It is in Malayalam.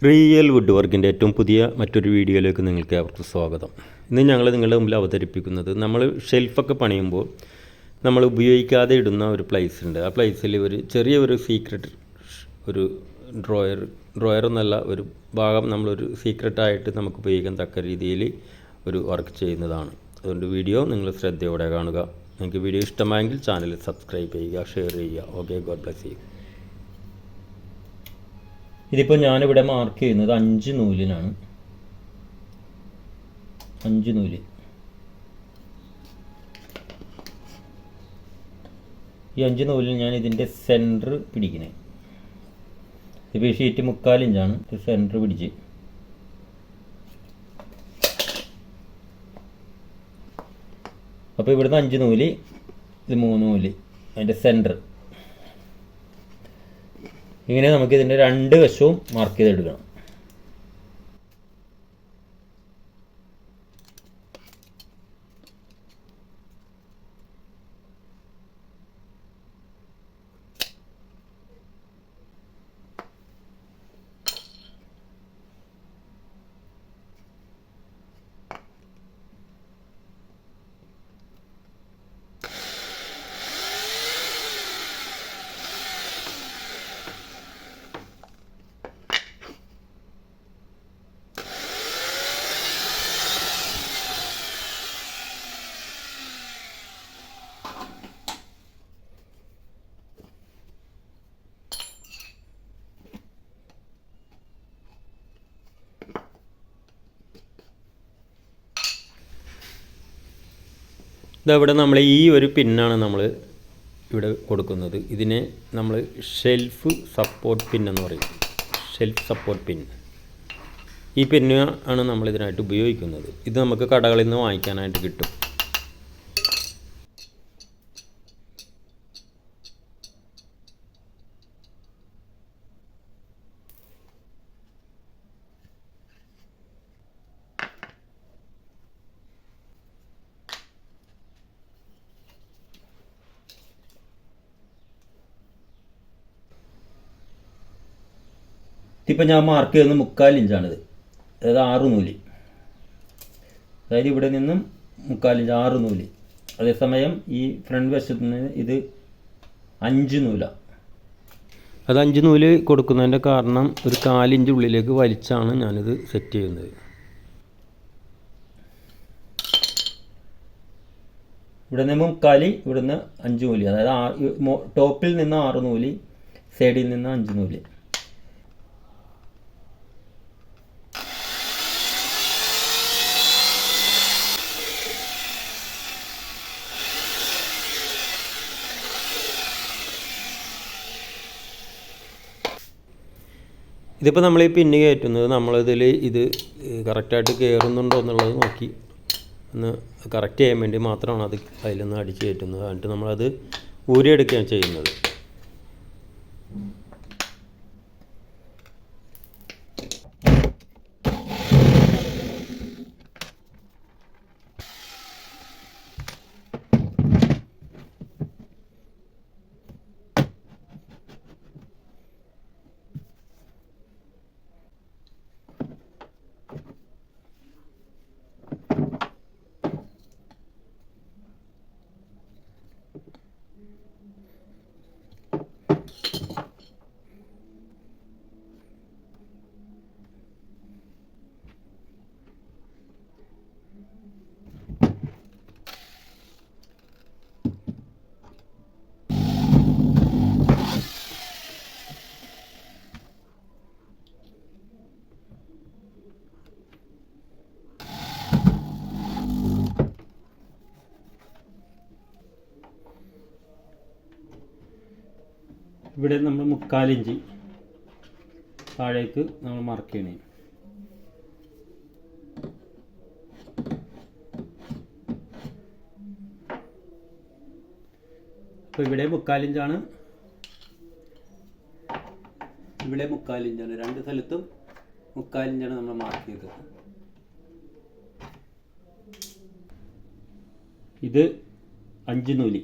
റിയൽ വുഡ് വർക്കിൻ്റെ ഏറ്റവും പുതിയ മറ്റൊരു വീഡിയോയിലേക്ക് നിങ്ങൾക്ക് അവർക്ക് സ്വാഗതം. ഇന്ന് ഞങ്ങൾ നിങ്ങളുടെ മുമ്പിൽ അവതരിപ്പിക്കുന്നത് നമ്മൾ ഷെൽഫൊക്കെ പണിയുമ്പോൾ നമ്മൾ ഉപയോഗിക്കാതെ ഇടുന്ന ഒരു പ്ലേസ് ഉണ്ട്. ആ പ്ലേസിൽ ഒരു ചെറിയൊരു സീക്രട്ട് ഒരു ഡ്രോയർ എന്നല്ല, ഒരു ഭാഗം നമ്മളൊരു സീക്രട്ടായിട്ട് നമുക്ക് ഉപയോഗിക്കാൻ തക്ക രീതിയിൽ ഒരു വർക്ക് ചെയ്യുന്നതാണ്. അതുകൊണ്ട് വീഡിയോ നിങ്ങൾ ശ്രദ്ധയോടെ കാണുക. നിങ്ങൾക്ക് വീഡിയോ ഇഷ്ടമായെങ്കിൽ ചാനൽ സബ്സ്ക്രൈബ് ചെയ്യുക, ഷെയർ ചെയ്യുക. Okay, God bless you. ഇതിപ്പോൾ ഞാനിവിടെ മാർക്ക് ചെയ്യുന്നത് 5 നൂലിനാണ്. 5 നൂല്. ഈ 5 നൂലിൽ ഞാൻ ഇതിൻ്റെ സെൻറ്റർ പിടിക്കണേ. ഇപ്പോൾ ഈ ഷീറ്റ് 3/4 ഇഞ്ചാണ്. സെൻറ്റർ പിടിച്ച് അപ്പോൾ ഇവിടുന്ന് 5 നൂല്, ഇത് 3 നൂല്, അതിൻ്റെ സെൻറ്റർ. ഇങ്ങനെ നമുക്ക് ഇതിൻ്റെ 2 വശവും മാർക്ക് ചെയ്തെടുക്കണം. ഇതവിടെ നമ്മൾ ഈ ഒരു പിന്നാണ് നമ്മൾ ഇവിടെ കൊടുക്കുന്നത്. ഇതിനെ നമ്മൾ ഷെൽഫ് സപ്പോർട്ട് പിൻ എന്ന് പറയും. ഷെൽഫ് സപ്പോർട്ട് പിൻ. ഈ പിന്ന് ആണ് നമ്മൾ ഇതിനായിട്ട് ഉപയോഗിക്കുന്നത്. ഇത് നമുക്ക് കടകളിൽ നിന്ന് വാങ്ങിക്കാനായിട്ട് കിട്ടും. ഇപ്പം ഞാൻ മാർക്ക് ചെയ്യുന്നത് 3/4 ഇഞ്ചാണിത്. അതായത് 6 നൂല്. അതായത് ഇവിടെ നിന്നും 3/4 ഇഞ്ച്, 6 നൂല്. അതേസമയം ഈ ഫ്രണ്ട് വശത്ത് നിന്ന് ഇത് 5 നൂലാണ്. അത് 5 നൂല് കൊടുക്കുന്നതിൻ്റെ കാരണം ഒരു 4 ഇഞ്ച് ഉള്ളിലേക്ക് വലിച്ചാണ് ഞാനിത് സെറ്റ് ചെയ്യുന്നത്. ഇവിടെ നിന്ന് 3/4, ഇവിടെ നിന്ന് 5 നൂല്. അതായത് ടോപ്പിൽ നിന്ന് 6 നൂല്, സൈഡിൽ നിന്ന് 5 നൂല്. ഇതിപ്പോൾ നമ്മൾ ഈ പിന്ന് കയറ്റുന്നത് നമ്മളിതിൽ ഇത് കറക്റ്റായിട്ട് കയറുന്നുണ്ടോ എന്നുള്ളത് നോക്കി ഒന്ന് കറക്റ്റ് ചെയ്യാൻ വേണ്ടി മാത്രമാണ് അത് അതിൽ നിന്ന് അടിച്ച് കയറ്റുന്നത്. എന്നിട്ട് നമ്മളത് ഊരിയെടുക്കുകയാണ് ചെയ്യുന്നത്. ഇവിടെ നമ്മൾ 3/4 ഇഞ്ച് താഴേക്ക് നമ്മൾ മാർക്ക് ചെയ്യണേ. അപ്പോൾ ഇവിടെ 3/4 ഇഞ്ചാണ്, ഇവിടെ 3/4 ഇഞ്ചാണ്. 2 സ്ഥലത്തും 3/4 ഇഞ്ചാണ് നമ്മൾ മാർക്ക് ചെയ്തത്. ഇത് 5 നൂല്.